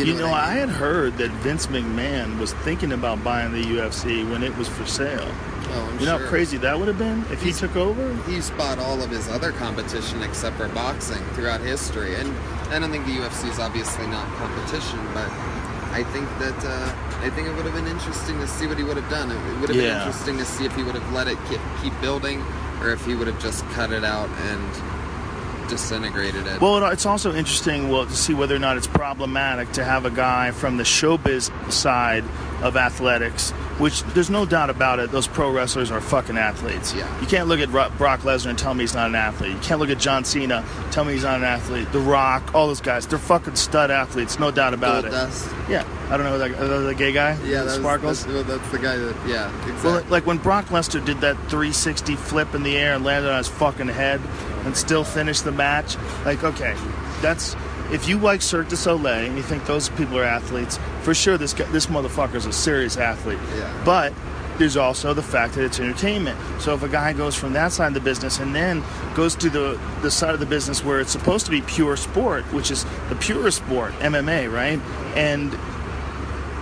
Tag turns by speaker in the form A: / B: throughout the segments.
A: You know, I had heard that Vince McMahon was thinking about buying the UFC when it was for sale.
B: Oh, I'm
A: you know how crazy that would have been if he took over?
B: He's bought all of his other competition except for boxing throughout history. And I don't think the UFC is obviously not competition, but I think it would have been interesting to see what he would have done. It would have been interesting to see if he would have let it keep building or if he would have just cut it out and disintegrated it.
A: Well, it's also interesting to see whether or not it's problematic to have a guy from the showbiz side of athletics, which there's no doubt about it, those pro wrestlers are fucking athletes.
B: Yeah.
A: You can't look at Brock Lesnar and tell me he's not an athlete. You can't look at John Cena, tell me he's not an athlete. The Rock, all those guys, they're fucking stud athletes, no doubt about it.
B: Dust.
A: Yeah. I don't know, the gay guy?
B: Yeah,
A: Sparkles?
B: That's the guy that, yeah, exactly.
A: Well, like when Brock Lesnar did that 360 flip in the air and landed on his fucking head and still finished the match, like, okay, that's... If you like Cirque du Soleil and you think those people are athletes, for sure this motherfucker's a serious athlete.
B: Yeah.
A: But there's also the fact that it's entertainment. So if a guy goes from that side of the business and then goes to the side of the business where it's supposed to be pure sport, which is the purest sport, MMA, right? And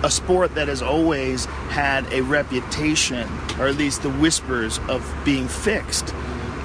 A: a sport that has always had a reputation, or at least the whispers of being fixed.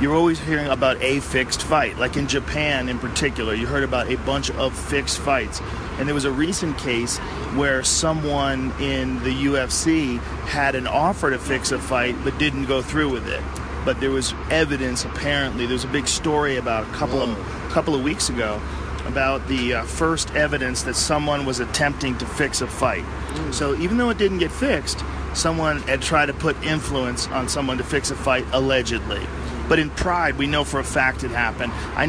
A: You're always hearing about a fixed fight. Like in Japan in particular, you heard about a bunch of fixed fights. And there was a recent case where someone in the UFC had an offer to fix a fight but didn't go through with it. But there was evidence, apparently. There was a big story about a couple of weeks ago about the first evidence that someone was attempting to fix a fight. So even though it didn't get fixed, someone had tried to put influence on someone to fix a fight, allegedly. But in Pride, we know for a fact it happened. I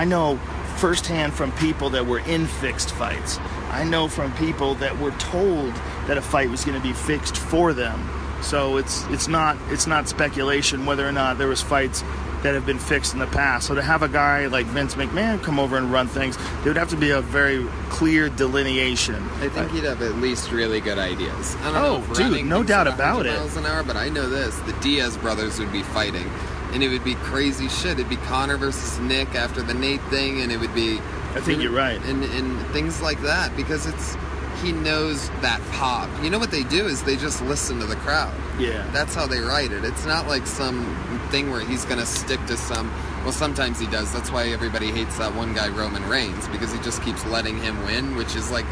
A: know firsthand from people that were in fixed fights. I know from people that were told that a fight was going to be fixed for them. So it's not speculation whether or not there was fights that have been fixed in the past. So to have a guy like Vince McMahon come over and run things, there would have to be a very clear delineation.
B: I think he'd have at least really good ideas. I don't know if
A: dude, no doubt about it.
B: Miles an hour, but I know this: the Diaz brothers would be fighting, and it would be crazy shit. It'd be Conor versus Nick after the Nate thing, and it would be.
A: I think you're right.
B: And things like that, because he knows that pop. You know what they do is they just listen to the crowd.
A: Yeah.
B: That's how they write it. It's not like some thing where he's going to stick to some... Well, sometimes he does. That's why everybody hates that one guy, Roman Reigns, because he just keeps letting him win, which is like,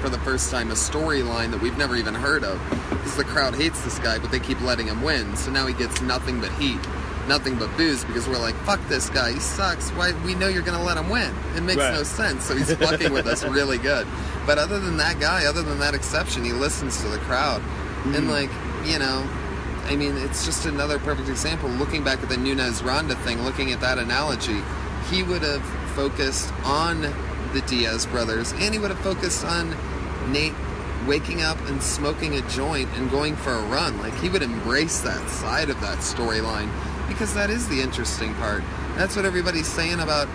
B: for the first time, a storyline that we've never even heard of. Because the crowd hates this guy, but they keep letting him win. So now he gets nothing but heat. Nothing but booze, because we're like, fuck this guy, he sucks. Why? We know you're going to let him win. It makes no sense. So he's fucking with us really good. But other than that guy, other than that exception, he listens to the crowd. And like, you know, I mean, it's just another perfect example. Looking back at the Nunes-Ronda thing, looking at that analogy, he would have focused on the Diaz brothers, and he would have focused on Nate waking up and smoking a joint and going for a run. Like, he would embrace that side of that storyline, because that is the interesting part. That's what everybody's saying about,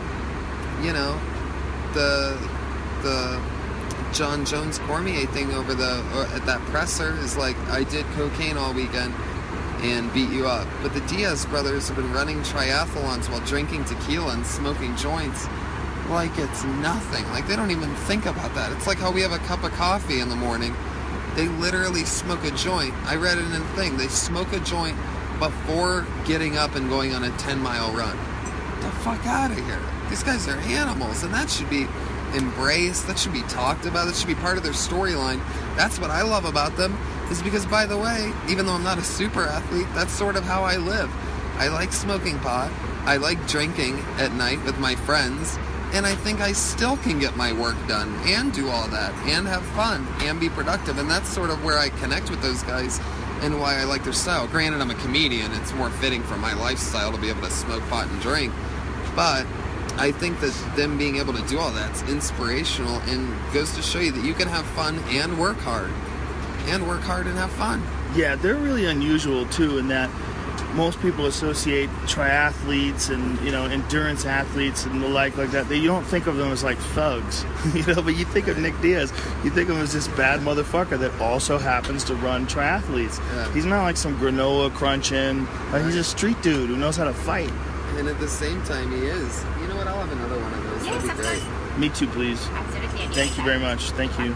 B: you know, the John Jones Cormier thing over at that presser is like, I did cocaine all weekend and beat you up. But the Diaz brothers have been running triathlons while drinking tequila and smoking joints like it's nothing. Like, they don't even think about that. It's like how we have a cup of coffee in the morning. They literally smoke a joint. I read it in a thing. They smoke a joint before getting up and going on a 10-mile run. Get the fuck out of here. These guys are animals, and that should be embraced. That should be talked about. That should be part of their storyline. That's what I love about them, is because, by the way, even though I'm not a super athlete, that's sort of how I live. I like smoking pot. I like drinking at night with my friends, and I think I still can get my work done and do all that and have fun and be productive, and that's sort of where I connect with those guys and why I like their style. Granted, I'm a comedian. It's more fitting for my lifestyle to be able to smoke pot and drink, but I think that them being able to do all that's inspirational and goes to show you that you can have fun and work hard and have fun.
A: Yeah, they're really unusual too, in that most people associate triathletes and, you know, endurance athletes and the like that. You don't think of them as like thugs, you know, but you think of Nick Diaz, you think of him as this bad motherfucker that also happens to run triathletes. Yeah. He's not like some granola crunching, like he's a street dude who knows how to fight.
B: And at the same time, he is. You know what? I'll have another one of those. That'd be great.
A: Me too, please.
C: Absolutely.
A: Thank you very much. Thank you.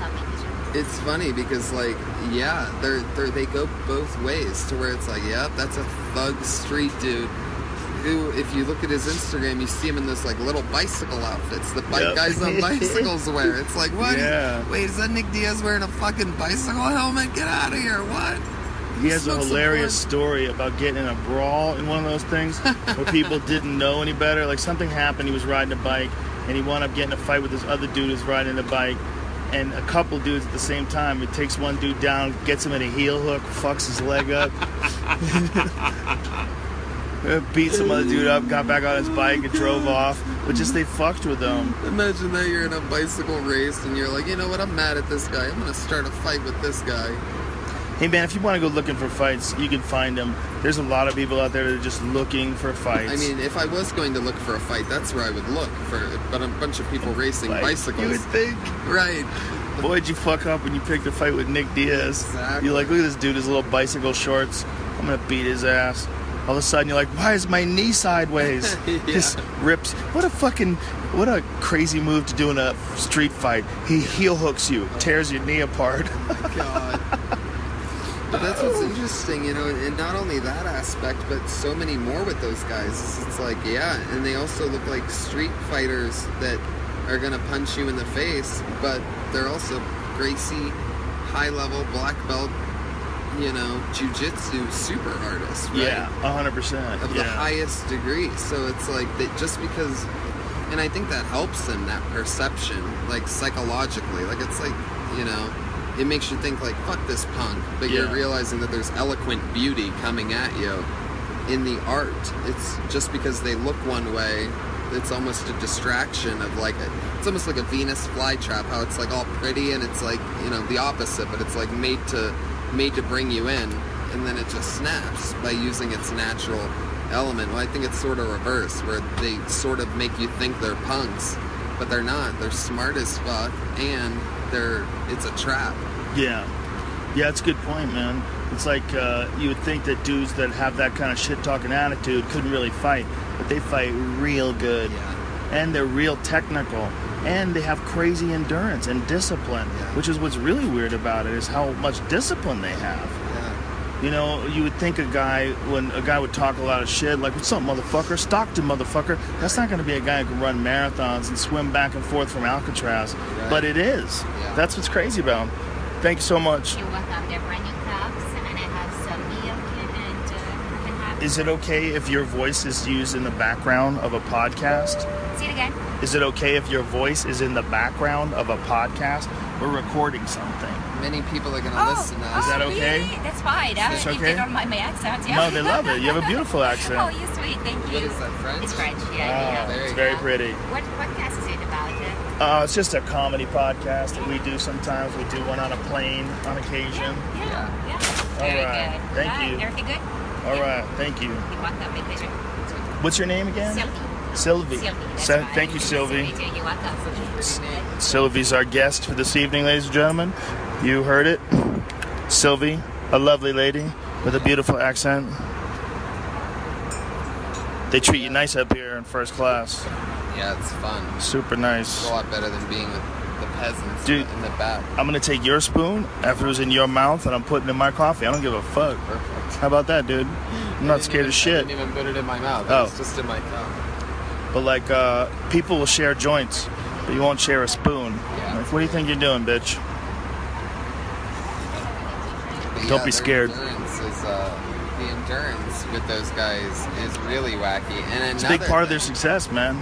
B: It's funny because, like, yeah, they go both ways to where it's like, yep, that's a thug street dude who, if you look at his Instagram, you see him in those, like, little bicycle outfits that guys on bicycles wear. It's like, what?
A: Yeah.
B: Wait, is that Nick Diaz wearing a fucking bicycle helmet? Get out of here. What?
A: He has a hilarious story about getting in a brawl in one of those things where people didn't know any better. Like, something happened, he was riding a bike, and he wound up getting in a fight with this other dude who's riding a bike. And a couple dudes at the same time. It takes one dude down, gets him in a heel hook, fucks his leg up, beat some other dude up, got back on his bike and drove off. But just they fucked with him.
B: Imagine that you're in a bicycle race and you're like, you know what, I'm mad at this guy. I'm going to start a fight with this guy.
A: Hey man, if you want to go looking for fights, you can find them. There's a lot of people out there that are just looking for fights.
B: I mean, if I was going to look for a fight, that's where I would look for. But a bunch of people racing bicycles.
A: You would think.
B: Right.
A: Boy'd you fuck up when you picked a fight with Nick Diaz.
B: Exactly.
A: You're like, look at this dude, his little bicycle shorts. I'm going to beat his ass. All of a sudden, you're like, why is my knee sideways?
B: Yeah.
A: Just rips. What a crazy move to do in a street fight. He heel hooks you, tears your knee apart.
B: Oh my God. But that's what's interesting, you know, and not only that aspect, but so many more with those guys. It's like, yeah, and they also look like street fighters that are going to punch you in the face, but they're also Gracie, high-level, black belt, you know, jiu-jitsu super artists, right?
A: Yeah, 100%.
B: Of the highest degree. So it's like, that just because, and I think that helps them, that perception, like psychologically. Like, it's like, you know, it makes you think like, fuck this punk, but you're realizing that there's eloquent beauty coming at you in the art. It's just because they look one way, it's almost a distraction of like, it's almost like a Venus flytrap, how it's like all pretty and it's like, you know, the opposite, but it's like made to bring you in, and then it just snaps by using its natural element. Well, I think it's sort of reverse, where they sort of make you think they're punks, but they're not. They're smart as fuck, and it's a trap.
A: Yeah, it's a good point, man. It's like you would think that dudes that have that kind of shit-talking attitude couldn't really fight, but they fight real good.
B: Yeah.
A: And they're real technical. And they have crazy endurance and discipline, which is what's really weird about it, is how much discipline they have.
B: Yeah.
A: You know, you would think when a guy would talk a lot of shit, like, what's up, motherfucker? Stockton, motherfucker. That's not going to be a guy who can run marathons and swim back and forth from Alcatraz.
B: Right.
A: But it is.
B: Yeah.
A: That's what's crazy about him. Thank you so much.
C: You're welcome. They're brand new cups, and I have some milk and you can have.
A: Is it okay if your voice is used in the background of a podcast?
C: Say it again.
A: Is it okay if your voice is in the background of a podcast? We're recording something.
B: Many people are going to listen to us.
A: Is that okay?
C: Really? That's fine.
A: It's
C: You
A: okay?
C: get on my accent, yeah.
A: No, they love it. You have a beautiful accent.
C: Oh, you're sweet. Thank you.
B: What is that, French?
C: It's French, yeah.
A: It's very pretty.
C: What podcast is it about?
A: It's just a comedy podcast that we do sometimes. We do one on a plane on occasion.
C: Yeah.
A: All
C: Very
A: right.
C: good.
A: Thank you.
C: Everything good?
A: All right. Thank you.
C: You're welcome. My pleasure.
A: What's your name again?
C: Sylvie.
A: Sylvie.
C: That's right.
A: Thank you, Sylvie.
C: Nice to meet you. You're welcome.
A: Sylvie's our guest for this evening, ladies and gentlemen. You heard it. Sylvie, a lovely lady with a beautiful accent. They treat you nice up here in first class.
B: Yeah, it's fun.
A: Super nice.
B: It's a lot better than being with the peasants
A: Dude,
B: in the back.
A: I'm going to take your spoon after it was in your mouth and I'm putting it in my coffee. I don't give a fuck.
B: Perfect.
A: How about that, dude? I'm not scared of shit.
B: I didn't even put it in my mouth.
A: Oh.
B: It's just in my cup.
A: But like, people will share joints, but you won't share a spoon.
B: Yeah.
A: Like, what do you think you're doing, bitch?
B: But
A: Don't be scared.
B: The endurance with those guys is really wacky. And
A: It's a big part of their success, man.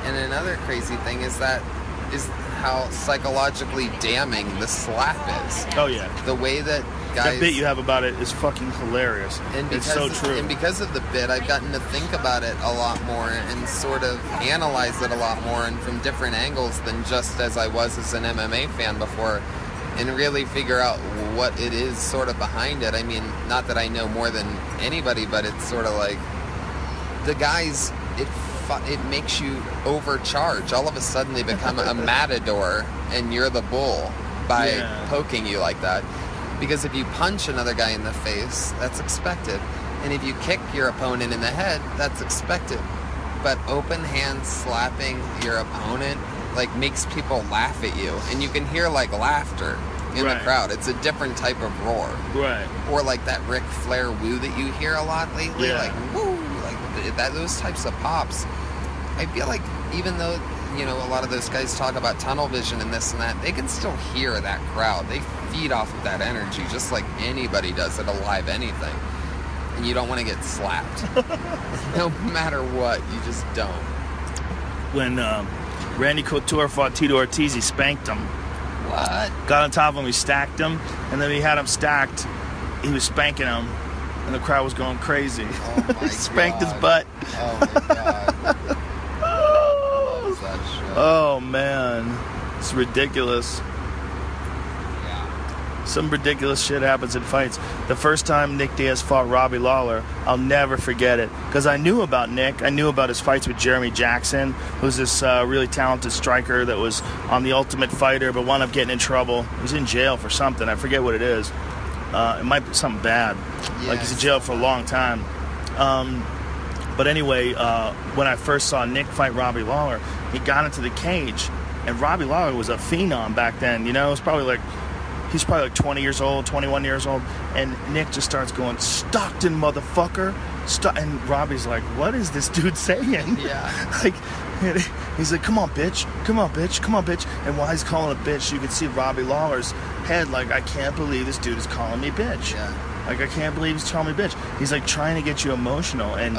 B: And another crazy thing is how psychologically damning the slap is.
A: Oh, yeah.
B: The way that guys...
A: That bit you have about it is fucking hilarious.
B: And
A: it's so true.
B: And because of the bit, I've gotten to think about it a lot more and sort of analyze it a lot more and from different angles than just as I was as an MMA fan before, and really figure out what it is sort of behind it. I mean, not that I know more than anybody, but it's sort of like the guys, it makes you overcharge. All of a sudden they become a matador and you're the bull by poking you like that. Because if you punch another guy in the face, that's expected. And if you kick your opponent in the head, that's expected. But open hand slapping your opponent, like makes people laugh at you, and you can hear like laughter in the crowd. It's a different type of roar.
A: Right.
B: Or like that Ric Flair woo that you hear a lot lately, like woo, like that. Those types of pops. I feel like even though, you know, a lot of those guys talk about tunnel vision and this and that, they can still hear that crowd. They feed off of that energy just like anybody does at a live anything. And you don't want to get slapped. No matter what, you just don't.
A: When Randy Couture fought Tito Ortiz, he spanked him.
B: What?
A: Got on top of him, he stacked him, and then he had him stacked. He was spanking him, and the crowd was going crazy.
B: Oh my God.
A: Spanked his butt.
B: Oh my God. What that shit?
A: Oh man, it's ridiculous.
B: Yeah.
A: Some ridiculous shit happens in fights. The first time Nick Diaz fought Robbie Lawler, I'll never forget it. Because I knew about Nick. I knew about his fights with Jeremy Jackson, who's this really talented striker that was on The Ultimate Fighter, but wound up getting in trouble. He was in jail for something. I forget what it is. It might be something bad.
B: Yeah,
A: like he's in jail for a long time. But anyway, when I first saw Nick fight Robbie Lawler, he got into the cage, and Robbie Lawler was a phenom back then. You know, he's probably like 20 years old, 21 years old, and Nick just starts going, "Stockton, motherfucker!" And Robbie's like, "What is this dude saying?"
B: Yeah.
A: Like, he's like, "Come on, bitch! Come on, bitch! Come on, bitch!" And while he's calling a bitch, you can see Robbie Lawler's head, like, "I can't believe this dude is calling me bitch."
B: Yeah.
A: Like, I can't believe he's calling me bitch. He's like trying to get you emotional, and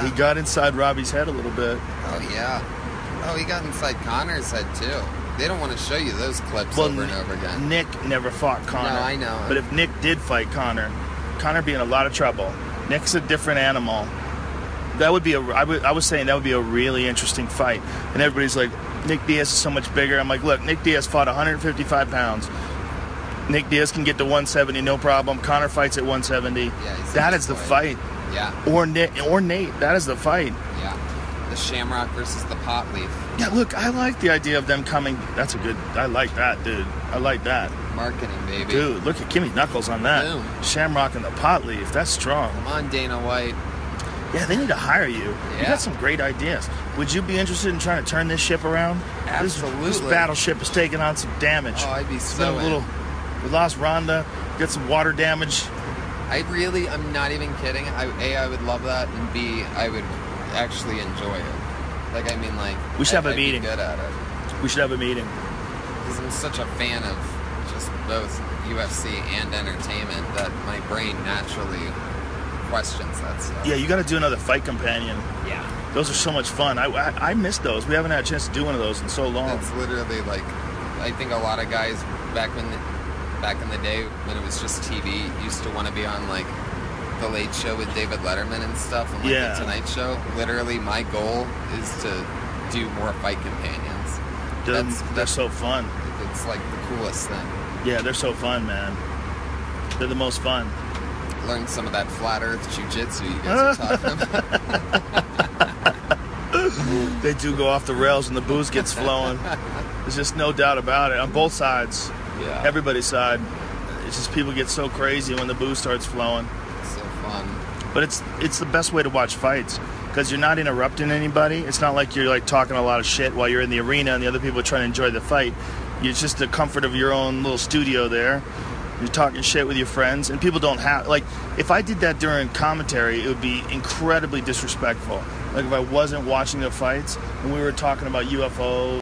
B: he
A: got inside Robbie's head a little bit.
B: Oh yeah. Oh, he got inside Conor's head too. They don't want to show you those clips over and over again.
A: Nick never fought Conor.
B: No, I know.
A: But if Nick did fight Conor be in a lot of trouble. Nick's a different animal. That would be I was saying that would be a really interesting fight. And everybody's like, Nick Diaz is so much bigger. I'm like, look, Nick Diaz fought 155 pounds. Nick Diaz can get to 170, no problem. Conor fights at 170.
B: Yeah,
A: that is the fight.
B: Yeah.
A: Or Nate. That is the fight.
B: Yeah. The Shamrock versus the Pot Leaf.
A: Yeah, look, I like the idea of them coming. That's a good. I like that, dude. I like that.
B: Marketing, baby.
A: Dude, look at Kimmy Knuckles on that.
B: Boom.
A: Shamrock and the Pot Leaf. That's strong.
B: Come on, Dana White.
A: Yeah, they need to hire you.
B: Yeah.
A: You got some great ideas. Would you be interested in trying to turn this ship around?
B: Absolutely.
A: This battleship is taking on some damage.
B: Oh, I'd be so in.
A: We lost Rhonda. Got some water damage.
B: I'm not even kidding. I would love that, and B, I would actually enjoy it. Like, I mean, like,
A: we should have a
B: I'd
A: meeting.
B: Be good at it.
A: We should have a meeting.
B: Because I'm such a fan of just both UFC and entertainment that my brain naturally questions that stuff.
A: Yeah, you got to do another Fight Companion.
B: Yeah.
A: Those are so much fun. I miss those. We haven't had a chance to do one of those in so long.
B: It's literally like, I think a lot of guys back in the day when it was just TV used to want to be on like the Late Show with David Letterman and stuff, and like the Tonight Show. Literally, my goal is to do more Fight Companions.
A: They're so fun.
B: It's like the coolest thing.
A: Yeah, they're so fun, man. They're the most fun.
B: Learn some of that flat Earth jiu-jitsu you guys are talking about.
A: They do go off the rails when the booze gets flowing. There's just no doubt about it on both sides.
B: Yeah.
A: Everybody's side. It's just people get so crazy when the booze starts flowing.
B: It's so fun.
A: But it's the best way to watch fights because you're not interrupting anybody. It's not like you're like talking a lot of shit while you're in the arena and the other people are trying to enjoy the fight. It's just the comfort of your own little studio there. You're talking shit with your friends, and people don't have like. If I did that during commentary, it would be incredibly disrespectful. Like if I wasn't watching the fights and we were talking about UFOs.